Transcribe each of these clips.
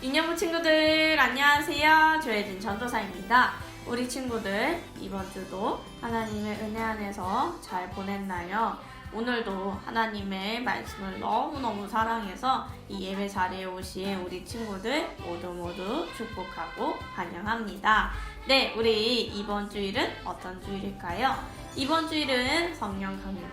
유년부 친구들 안녕하세요. 조혜진 전도사입니다. 우리 친구들 이번 주도 하나님의 은혜 안에서 잘 보냈나요? 오늘도 하나님의 말씀을 너무너무 사랑해서 이 예배 자리에 오신 우리 친구들 모두 축복하고 환영합니다. 네, 우리 이번 주일은 어떤 주일일까요? 이번 주일은 성령 강림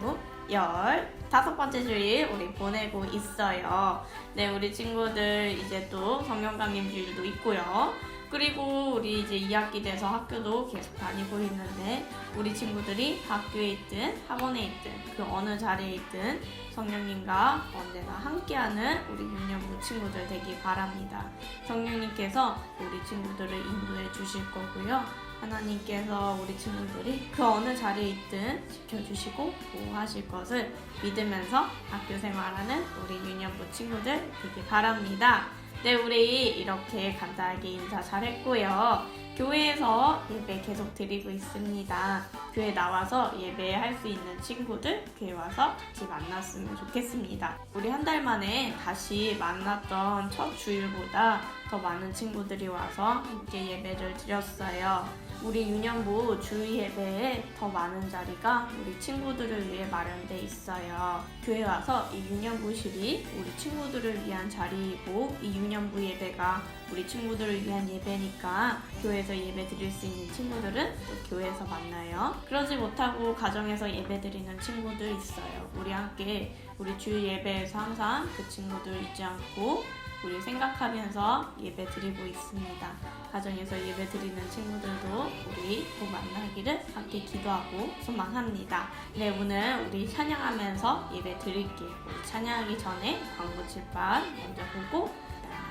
15번째 주일 우리 보내고 있어요. 네, 우리 친구들 이제 또 성령 강림 주일도 있고요. 그리고 우리 이제 2학기 돼서 학교도 계속 다니고 있는데 우리 친구들이 학교에 있든 학원에 있든 그 어느 자리에 있든 성령님과 언제나 함께하는 우리 유년부 친구들 되기 바랍니다. 성령님께서 우리 친구들을 인도해 주실 거고요. 하나님께서 우리 친구들이 그 어느 자리에 있든 지켜주시고 보호하실 것을 믿으면서 학교 생활하는 우리 유년부 친구들 되기 바랍니다. 네, 우리 이렇게 간단하게 인사 잘했고요. 교회에서 예배 계속 드리고 있습니다. 교회 나와서 예배할 수 있는 친구들 교회 와서 같이 만났으면 좋겠습니다. 우리 한 달 만에 다시 만났던 첫 주일보다 더 많은 친구들이 와서 함께 예배를 드렸어요. 우리 유년부 주일 예배에 더 많은 자리가 우리 친구들을 위해 마련돼 있어요. 교회 와서 이 유년부실이 우리 친구들을 위한 자리이고 이 유년부 예배가 우리 친구들을 위한 예배니까 교회에서 예배 드릴 수 있는 친구들은 또 교회에서 만나요. 그러지 못하고 가정에서 예배 드리는 친구들 있어요. 우리 함께 우리 주일 예배에서 항상 그 친구들 잊지 않고 우리 생각하면서 예배 드리고 있습니다. 가정에서 예배 드리는 친구들도 우리 꼭 만나기를 함께 기도하고 소망합니다. 네, 오늘 우리 찬양하면서 예배 드릴게요. 우리 찬양하기 전에 광고 칠판 먼저 보고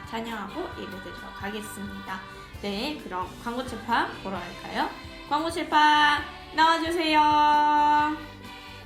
찬양하고 예배 드리러 가겠습니다. 네, 그럼 광고 칠판 보러 갈까요? 광고 칠판 나와주세요.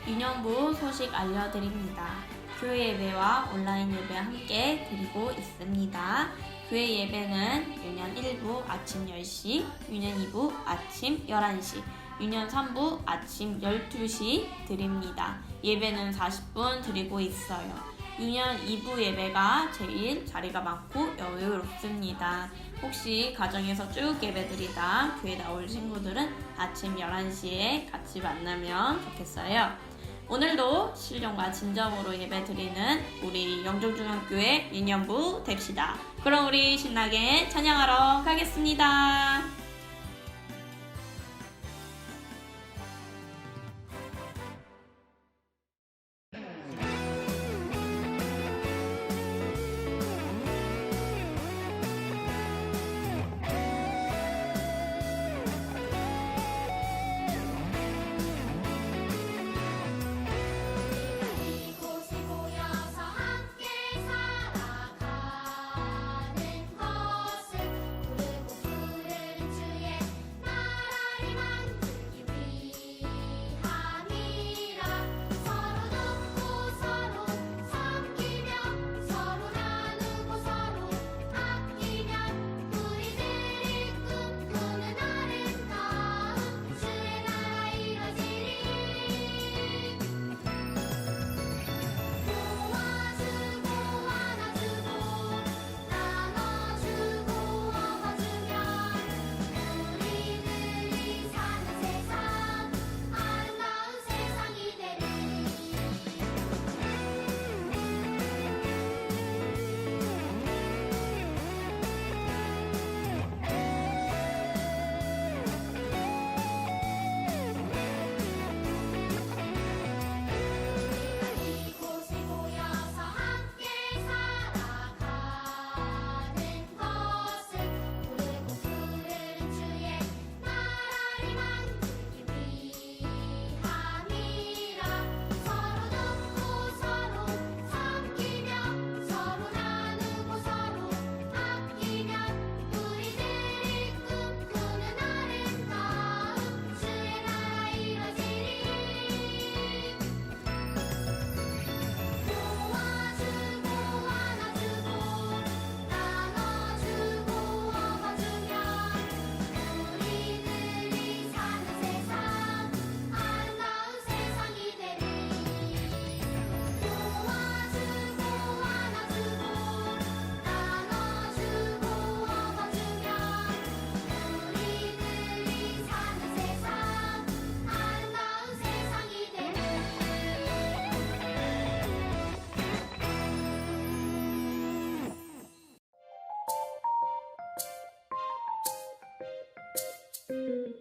유년부 소식 알려드립니다. 교회 예배와 온라인 예배 함께 드리고 있습니다. 교회 예배는 유년 1부 아침 10시, 유년 2부 아침 11시, 유년 3부 아침 12시 드립니다. 예배는 40분 드리고 있어요. 유년 2부 예배가 제일 자리가 많고 여유롭습니다. 혹시 가정에서 쭉 예배드리다 교회 나올 친구들은 아침 11시에 같이 만나면 좋겠어요. 오늘도 신령과 진정으로 예배드리는 우리 영종중학교의 유년부 됩시다. 그럼 우리 신나게 찬양하러 가겠습니다. 이곳이 모여서 함께 살아가는 것을 부르고 부르는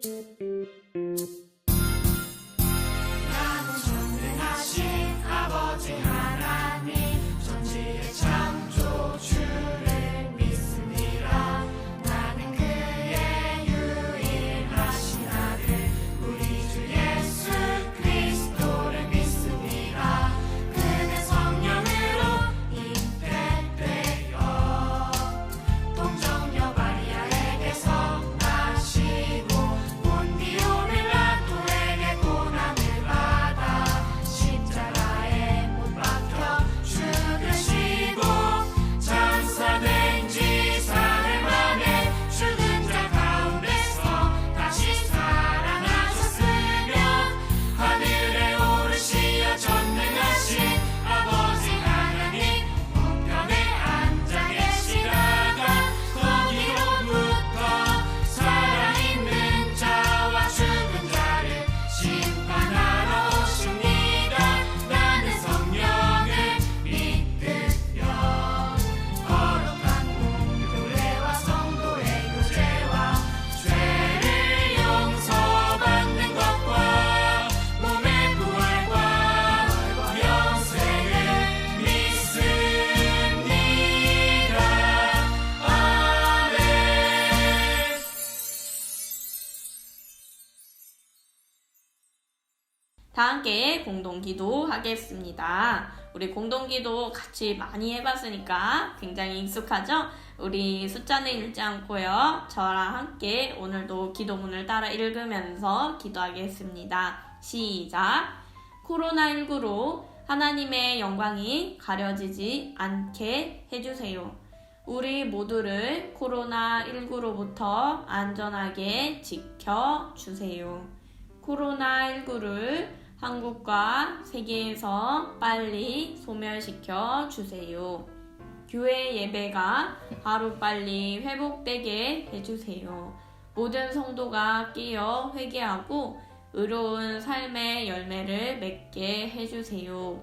나는 전능하신 아버지 하나님 천지의 창조주를 믿습니다. 나는 그의 유일하신 아들 우리 주 예수 그리스도를 믿습니다. 그는 성령으로 잉태되어 동정녀 마리아에게서 나시고 본디오 빌라토에게 고난을 받아 십자가에 못 박혀 죽으시고 장사된 지 사흘 만에 죽은 자 가운데서 다시 살아나셨으며 하늘에 오르시어 전능하신 아버지 하나님 우편에 앉아 계시다가 거기로부터 살아있는 자와 죽은 자를 심판하러 오십니다. 나는 성령을 믿으며 거룩한 공교회와 성도의 교제와 죄를 용서받는 것과 몸의 부활과 영생을 믿습니다. 아멘. 다 함께 공동기도 하겠습니다. 우리 공동기도 같이 많이 해봤으니까 굉장히 익숙하죠? 우리 숫자는 읽지 않고요. 저랑 함께 오늘도 기도문을 따라 읽으면서 기도하겠습니다. 시작! 코로나19로 하나님의 영광이 가려지지 않게 해주세요. 우리 모두를 코로나19로부터 안전하게 지켜주세요. 코로나19를 한국과 세계에서 빨리 소멸시켜 주세요. 교회 예배가 하루빨리 회복되게 해주세요. 모든 성도가 깨어 회개하고 의로운 삶의 열매를 맺게 해주세요.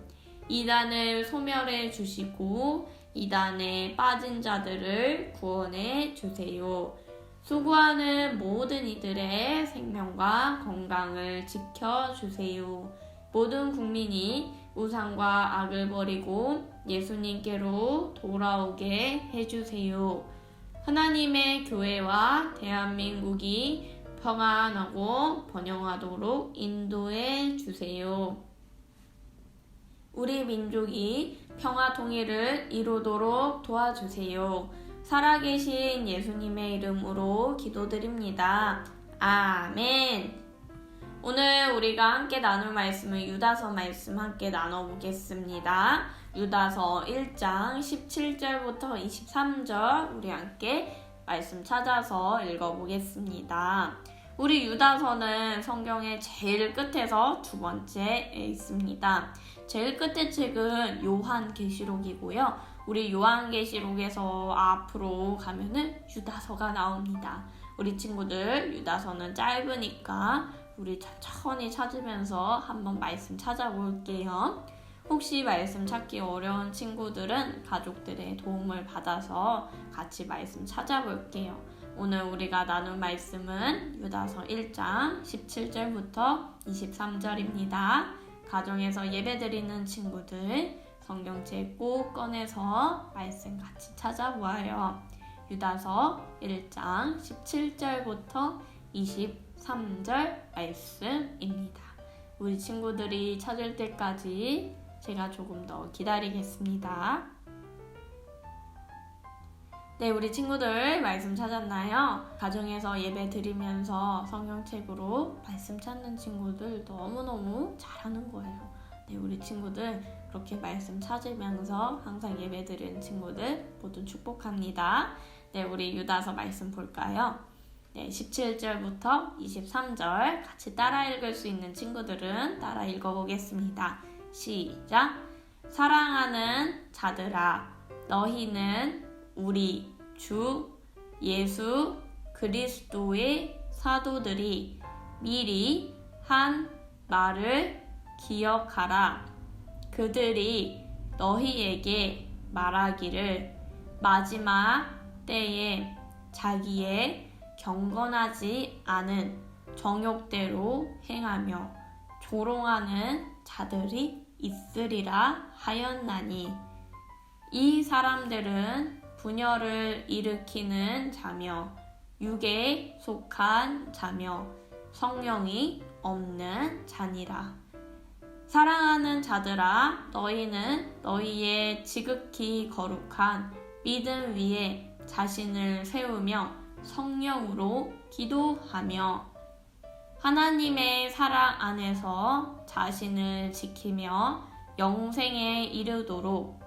이단을 소멸해 주시고 이단에 빠진 자들을 구원해 주세요. 수고하는 모든 이들의 생명과 건강을 지켜주세요. 모든 국민이 우상과 악을 버리고 예수님께로 돌아오게 해주세요. 하나님의 교회와 대한민국이 평안하고 번영하도록 인도해 주세요. 우리 민족이 평화 통일을 이루도록 도와주세요. 살아계신 예수님의 이름으로 기도드립니다. 아멘. 오늘 우리가 함께 나눌 말씀은 유다서 말씀 함께 나눠보겠습니다. 유다서 1장 17절부터 23절 우리 함께 말씀 찾아서 읽어보겠습니다. 우리 유다서는 성경의 제일 끝에서 두 번째에 있습니다. 제일 끝의 책은 요한계시록이고요. 우리 요한계시록에서 앞으로 가면은 유다서가 나옵니다. 우리 친구들 유다서는 짧으니까 우리 천천히 찾으면서 한번 말씀 찾아볼게요. 혹시 말씀 찾기 어려운 친구들은 가족들의 도움을 받아서 같이 말씀 찾아볼게요. 오늘 우리가 나눌 말씀은 유다서 1장 17절부터 23절입니다. 가정에서 예배드리는 친구들 성경책 꼭 꺼내서 말씀 같이 찾아보아요. 유다서 1장 17절부터 23절 말씀입니다. 우리 친구들이 찾을 때까지 제가 조금 더 기다리겠습니다. 네, 우리 친구들 말씀 찾았나요? 가정에서 예배 드리면서 성경책으로 말씀 찾는 친구들 너무너무 잘하는 거예요. 네, 우리 친구들 그렇게 말씀 찾으면서 항상 예배 드리는 친구들 모두 축복합니다. 네, 우리 유다서 말씀 볼까요? 네, 17절부터 23절 같이 따라 읽을 수 있는 친구들은 따라 읽어보겠습니다. 시작! 사랑하는 자들아, 너희는 우리 주 예수 그리스도의 사도들이 미리 한 말을 기억하라. 그들이 너희에게 말하기를 마지막 때에 자기의 경건하지 않은 정욕대로 행하며 조롱하는 자들이 있으리라 하였나니 이 사람들은 분열을 일으키는 자며 육에 속한 자며 성령이 없는 자니라. 사랑하는 자들아, 너희는 너희의 지극히 거룩한 믿음 위에 자신을 세우며 성령으로 기도하며 하나님의 사랑 안에서 자신을 지키며 영생에 이르도록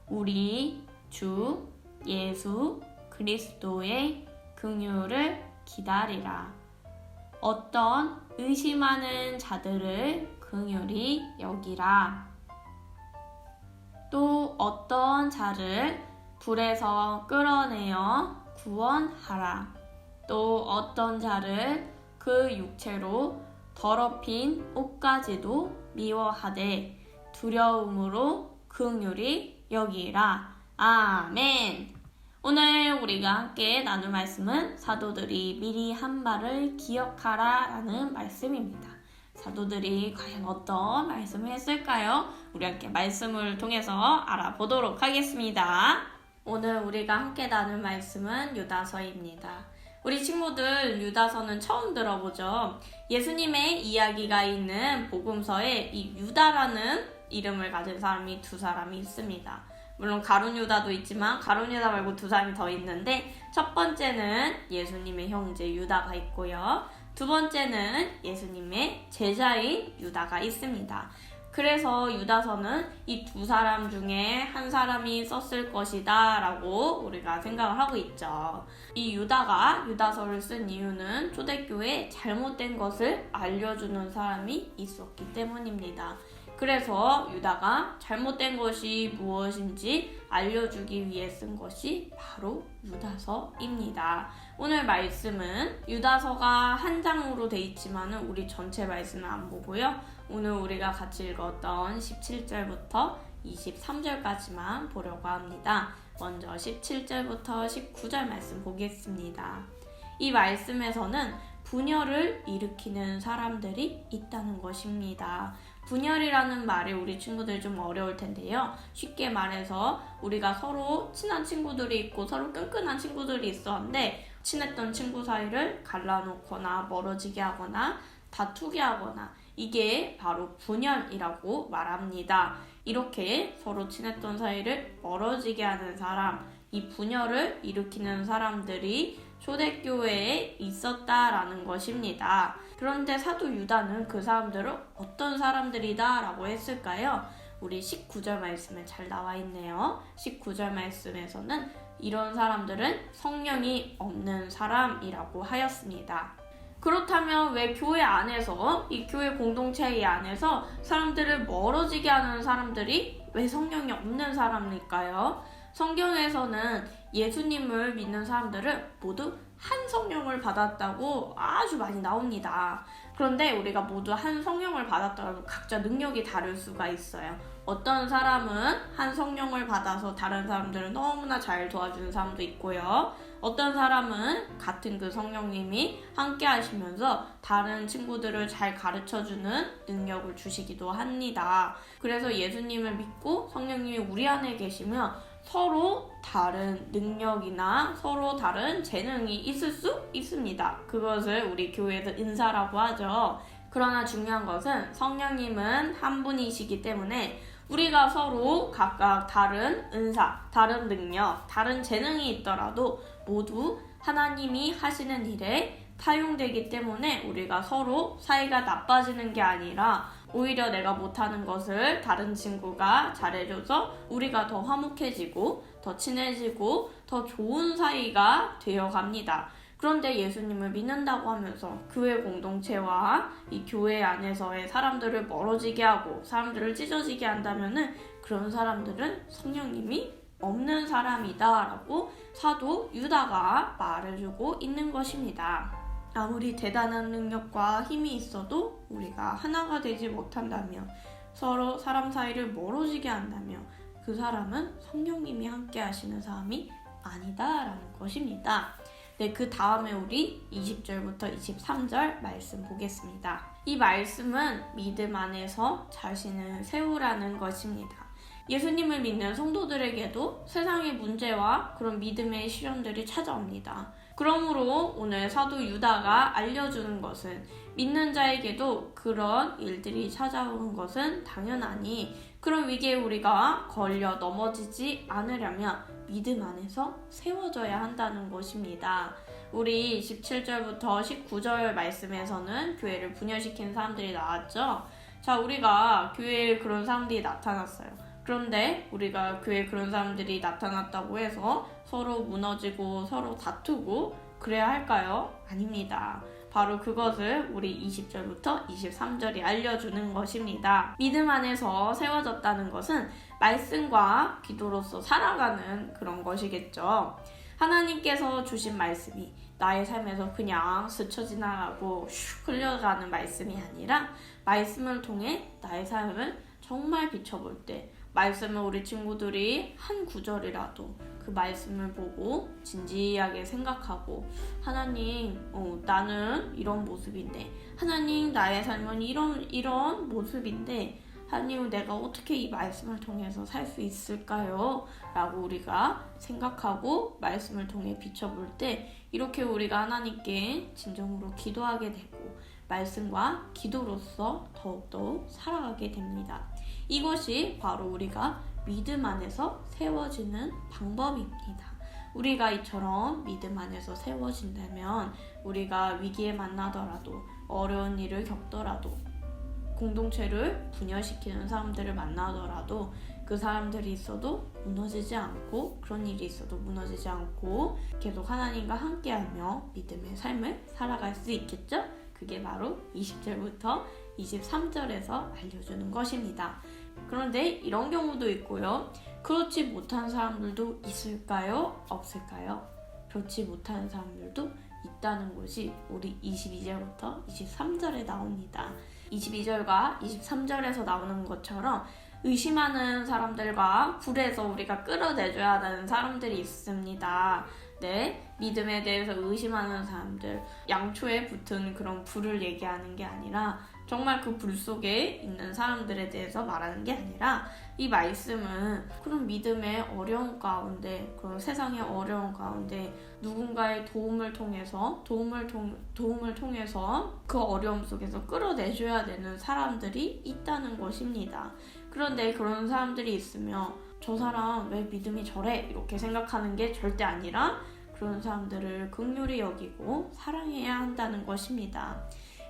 우리 주 예수 그리스도의 긍휼을 기다리라. 어떤 의심하는 자들을 긍휼히 여기라. 또 어떤 자를 불에서 끌어내어 구원하라. 또 어떤 자를 그 육체로 더럽힌 옷까지도 미워하되 두려움으로 긍휼히 여기라. 아멘. 오늘 우리가 함께 나눌 말씀은 사도들이 미리 한 바를 기억하라 라는 말씀입니다. 사도들이 과연 어떤 말씀을 했을까요? 우리 함께 말씀을 통해서 알아보도록 하겠습니다. 오늘 우리가 함께 나눌 말씀은 유다서입니다. 우리 친구들 유다서는 처음 들어보죠? 예수님의 이야기가 있는 복음서에 이 유다라는 이름을 가진 사람이 두 사람이 있습니다. 물론 가룟 유다도 있지만 가룟 유다 말고 두 사람이 더 있는데 첫 번째는 예수님의 형제 유다가 있고요. 두 번째는 예수님의 제자인 유다가 있습니다. 그래서 유다서는 이 두 사람 중에 한 사람이 썼을 것이다 라고 우리가 생각을 하고 있죠. 이 유다가 유다서를 쓴 이유는 초대교회에 잘못된 것을 알려주는 사람이 있었기 때문입니다. 그래서 유다가 잘못된 것이 무엇인지 알려주기 위해 쓴 것이 바로 유다서입니다. 오늘 말씀은 유다서가 한 장으로 돼 있지만 우리 전체 말씀은 안 보고요. 오늘 우리가 같이 읽었던 17절부터 23절까지만 보려고 합니다. 먼저 17절부터 19절 말씀 보겠습니다. 이 말씀에서는 분열을 일으키는 사람들이 있다는 것입니다. 분열이라는 말이 우리 친구들 좀 어려울 텐데요. 쉽게 말해서 우리가 서로 친한 친구들이 있고 서로 끈끈한 친구들이 있었는데 친했던 친구 사이를 갈라놓거나 멀어지게 하거나 다투게 하거나 이게 바로 분열이라고 말합니다. 이렇게 서로 친했던 사이를 멀어지게 하는 사람, 이 분열을 일으키는 사람들이 초대교회에 있었다라는 것입니다. 그런데 사도 유다는 그 사람들을 어떤 사람들이다 라고 했을까요? 우리 19절 말씀에 잘 나와 있네요. 19절 말씀에서는 이런 사람들은 성령이 없는 사람이라고 하였습니다. 그렇다면 왜 교회 안에서, 이 교회 공동체 안에서 사람들을 멀어지게 하는 사람들이 왜 성령이 없는 사람일까요? 성경에서는 예수님을 믿는 사람들은 모두 한 성령을 받았다고 아주 많이 나옵니다. 그런데 우리가 모두 한 성령을 받았더라도 각자 능력이 다를 수가 있어요. 어떤 사람은 한 성령을 받아서 다른 사람들을 너무나 잘 도와주는 사람도 있고요. 어떤 사람은 같은 그 성령님이 함께 하시면서 다른 친구들을 잘 가르쳐주는 능력을 주시기도 합니다. 그래서 예수님을 믿고 성령님이 우리 안에 계시면 서로 다른 능력이나 서로 다른 재능이 있을 수 있습니다. 그것을 우리 교회에서 은사라고 하죠. 그러나 중요한 것은 성령님은 한 분이시기 때문에 우리가 서로 각각 다른 은사, 다른 능력, 다른 재능이 있더라도 모두 하나님이 하시는 일에 타용되기 때문에 우리가 서로 사이가 나빠지는 게 아니라 오히려 내가 못하는 것을 다른 친구가 잘해줘서 우리가 더 화목해지고 더 친해지고 더 좋은 사이가 되어갑니다. 그런데 예수님을 믿는다고 하면서 교회 공동체와 이 교회 안에서의 사람들을 멀어지게 하고 사람들을 찢어지게 한다면은 그런 사람들은 성령님이 없는 사람이다 라고 사도 유다가 말해주고 있는 것입니다. 아무리 대단한 능력과 힘이 있어도 우리가 하나가 되지 못한다며 서로 사람 사이를 멀어지게 한다며 그 사람은 성령님이 함께 하시는 사람이 아니다라는 것입니다. 네, 그 다음에 우리 20절부터 23절 말씀 보겠습니다. 이 말씀은 믿음 안에서 자신을 세우라는 것입니다. 예수님을 믿는 성도들에게도 세상의 문제와 그런 믿음의 시련들이 찾아옵니다. 그러므로 오늘 사도 유다가 알려주는 것은 믿는 자에게도 그런 일들이 찾아오는 것은 당연하니 그런 위기에 우리가 걸려 넘어지지 않으려면 믿음 안에서 세워져야 한다는 것입니다. 우리 17절부터 19절 말씀에서는 교회를 분열시킨 사람들이 나왔죠. 자, 우리가 교회에 그런 사람들이 나타났어요. 그런데 우리가 교회에 그런 사람들이 나타났다고 해서 서로 무너지고 서로 다투고 그래야 할까요? 아닙니다. 바로 그것을 우리 20절부터 23절이 알려주는 것입니다. 믿음 안에서 세워졌다는 것은 말씀과 기도로서 살아가는 그런 것이겠죠. 하나님께서 주신 말씀이 나의 삶에서 그냥 스쳐 지나가고 슉 흘러가는 말씀이 아니라 말씀을 통해 나의 삶을 정말 비춰볼 때 말씀을 우리 친구들이 한 구절이라도 그 말씀을 보고 진지하게 생각하고 하나님, 나는 이런 모습인데 하나님, 나의 삶은 이런 모습인데 하나님, 내가 어떻게 이 말씀을 통해서 살 수 있을까요? 라고 우리가 생각하고 말씀을 통해 비춰볼 때 이렇게 우리가 하나님께 진정으로 기도하게 되고 말씀과 기도로서 더욱더 살아가게 됩니다. 이것이 바로 우리가 믿음 안에서 세워지는 방법입니다. 우리가 이처럼 믿음 안에서 세워진다면 우리가 위기에 만나더라도 어려운 일을 겪더라도 공동체를 분열시키는 사람들을 만나더라도 그 사람들이 있어도 무너지지 않고 그런 일이 있어도 무너지지 않고 계속 하나님과 함께하며 믿음의 삶을 살아갈 수 있겠죠? 그게 바로 20절부터 23절에서 알려주는 것입니다. 그런데 이런 경우도 있고요. 그렇지 못한 사람들도 있을까요? 없을까요? 그렇지 못한 사람들도 있다는 것이 우리 22절부터 23절에 나옵니다. 22절과 23절에서 나오는 것처럼 의심하는 사람들과 불에서 우리가 끌어내줘야 하는 사람들이 있습니다. 네, 믿음에 대해서 의심하는 사람들, 양초에 붙은 그런 불을 얘기하는 게 아니라 정말 그 불 속에 있는 사람들에 대해서 말하는 게 아니라 이 말씀은 그런 믿음의 어려운 가운데, 그런 세상의 어려운 가운데 누군가의 도움을 통해서 그 어려움 속에서 끌어내줘야 되는 사람들이 있다는 것입니다. 그런데 그런 사람들이 있으면 저 사람 왜 믿음이 저래? 이렇게 생각하는 게 절대 아니라 그런 사람들을 긍휼히 여기고 사랑해야 한다는 것입니다.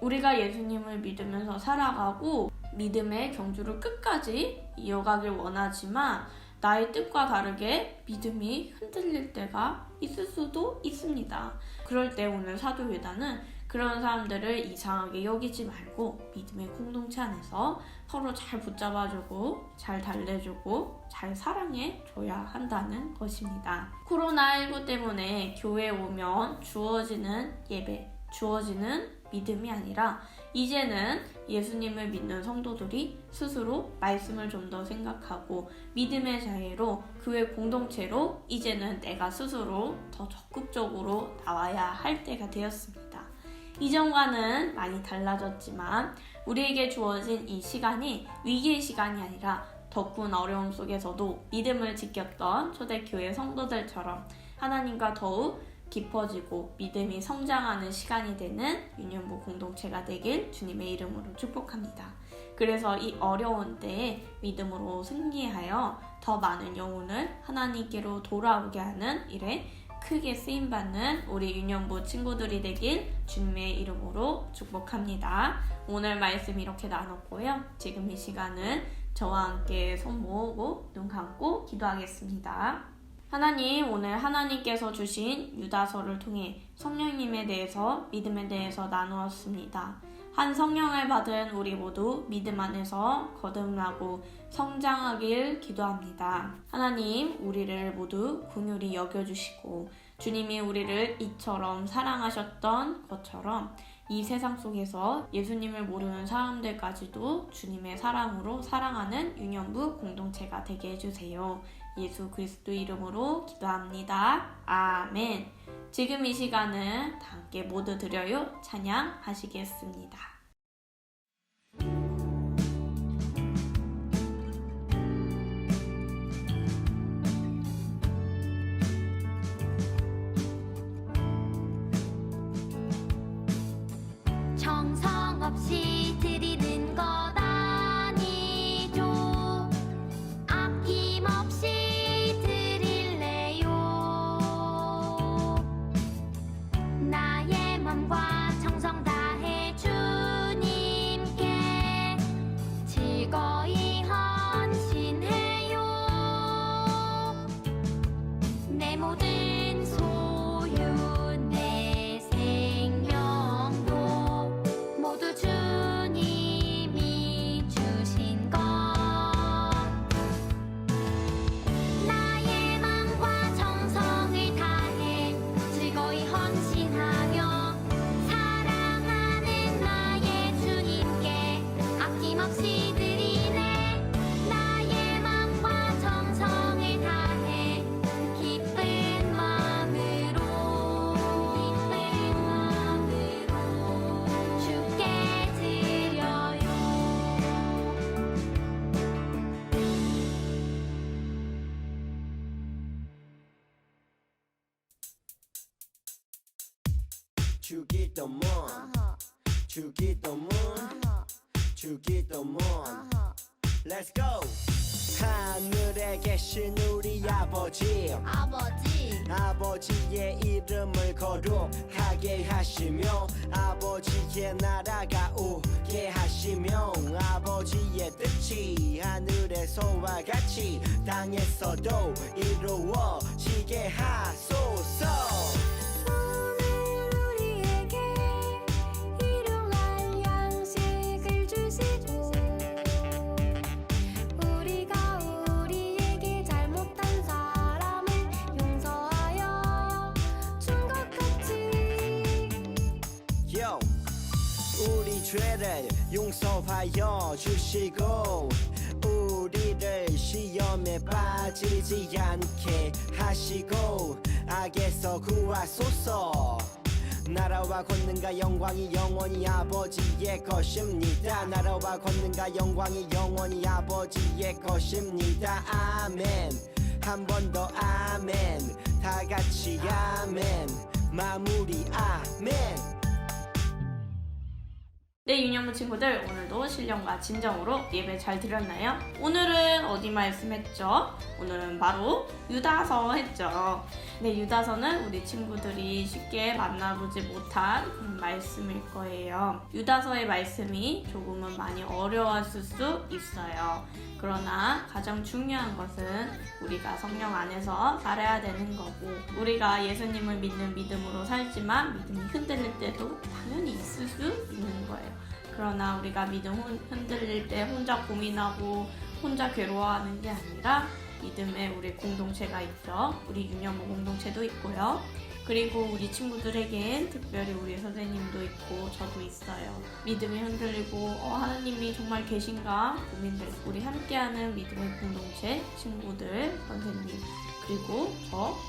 우리가 예수님을 믿으면서 살아가고 믿음의 경주를 끝까지 이어가길 원하지만 나의 뜻과 다르게 믿음이 흔들릴 때가 있을 수도 있습니다. 그럴 때 오늘 사도 유다는 그런 사람들을 이상하게 여기지 말고 믿음의 공동체 안에서 서로 잘 붙잡아주고 잘 달래주고 잘 사랑해줘야 한다는 것입니다. 코로나19 때문에 교회에 오면 주어지는 예배, 주어지는 믿음이 아니라 이제는 예수님을 믿는 성도들이 스스로 말씀을 좀 더 생각하고 믿음의 자유로 교회 공동체로 이제는 내가 스스로 더 적극적으로 나와야 할 때가 되었습니다. 이전과는 많이 달라졌지만 우리에게 주어진 이 시간이 위기의 시간이 아니라 더 큰 어려움 속에서도 믿음을 지켰던 초대교회 성도들처럼 하나님과 더욱 깊어지고 믿음이 성장하는 시간이 되는 유년부 공동체가 되길 주님의 이름으로 축복합니다. 그래서 이 어려운 때에 믿음으로 승리하여 더 많은 영혼을 하나님께로 돌아오게 하는 일에 크게 쓰임받는 우리 유년부 친구들이 되길 주님의 이름으로 축복합니다. 오늘 말씀 이렇게 나눴고요. 지금 이 시간은 저와 함께 손 모으고 눈 감고 기도하겠습니다. 하나님, 오늘 하나님께서 주신 유다서를 통해 성령님에 대해서 믿음에 대해서 나누었습니다. 한 성령을 받은 우리 모두 믿음 안에서 거듭나고 성장하길 기도합니다. 하나님, 우리를 모두 긍휼히 여겨주시고 주님이 우리를 이처럼 사랑하셨던 것처럼 이 세상 속에서 예수님을 모르는 사람들까지도 주님의 사랑으로 사랑하는 유년부 공동체가 되게 해주세요. 예수 그리스도 이름으로 기도합니다. 아멘. 지금 이 시간은 다 함께 모두 드려요 찬양하시겠습니다. 정성 없이 드리는 것 아니죠. 아낌없이 드릴래요. 나의 맘과 정성 다해 주님께 즐거이 헌신해요. 내 모든 소유 내 생명도 모두 주님이 주신 것. 나의 맘과 정성을 다해 즐거이 헌신하며 사랑하는 나의 주님께 아낌없이 드리네. 나의 맘과 정성을 다해 기쁜 마음으로 주께 드려요. 주기도문 주기도문 주기도문 Let's go. 하늘에 계신 우리 아버지 아버지의 이름을 거룩하게 하시며 아버지의 나라가 오게 하시며 아버지의 뜻이 하늘에서와 같이 땅에서도 이루어지게 하소서. 오늘 우리에게 일용할 양식을 주시고 우리가 우리에게 잘못한 사람을 용서하여 준 것 같이 Yo, 우리 죄를 용서하여 주시고 우리를 시험에 빠지지 않게 하시고 악에서 구하소서. 나라와 권능과 영광이 영원히 아버지의 것입니다. 나라와 권능과 영광이 영원히 아버지의 것입니다. 아멘. 한 번 더 아멘. 다 같이 아멘. 마무리 아멘. 네, 유년부 친구들, 오늘도 신령과 진정으로 예배 잘 드렸나요? 오늘은 어디 말씀했죠? 오늘은 바로 유다서 했죠. 네, 유다서는 우리 친구들이 쉽게 만나보지 못한 그런 말씀일 거예요. 유다서의 말씀이 조금은 많이 어려웠을 수 있어요. 그러나 가장 중요한 것은 우리가 성령 안에서 살아야 되는 거고, 우리가 예수님을 믿는 믿음으로 살지만 믿음이 흔들릴 때도 당연히 있을 수 있는 거예요. 그러나 우리가 믿음 흔들릴 때 혼자 고민하고 혼자 괴로워하는 게 아니라 믿음에 우리 공동체가 있죠. 우리 유년부 공동체도 있고요. 그리고 우리 친구들에겐 특별히 우리 선생님도 있고 저도 있어요. 믿음이 흔들리고 하나님이 정말 계신가 고민될 우리 함께하는 믿음의 공동체 친구들, 선생님, 그리고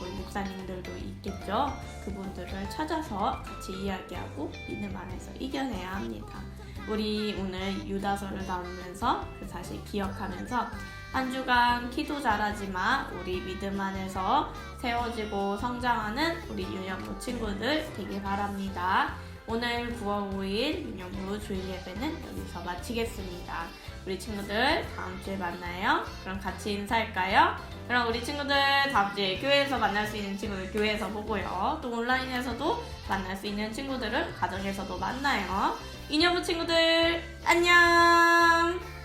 우리 목사님들도 있겠죠. 그분들을 찾아서 같이 이야기하고 믿음 안에서 이겨내야 합니다. 우리 오늘 유다서를 나누면서 그 사실 기억하면서 한 주간 기도 잘하지만 우리 믿음 안에서 세워지고 성장하는 우리 유년부 친구들 되길 바랍니다. 오늘 9월 5일 유년부 주일 예배는 여기서 마치겠습니다. 우리 친구들 다음 주에 만나요. 그럼 같이 인사할까요? 그럼 우리 친구들 다음 주에 교회에서 만날 수 있는 친구들 교회에서 보고요. 또 온라인에서도 만날 수 있는 친구들은 가정에서도 만나요. 유년부 친구들 안녕!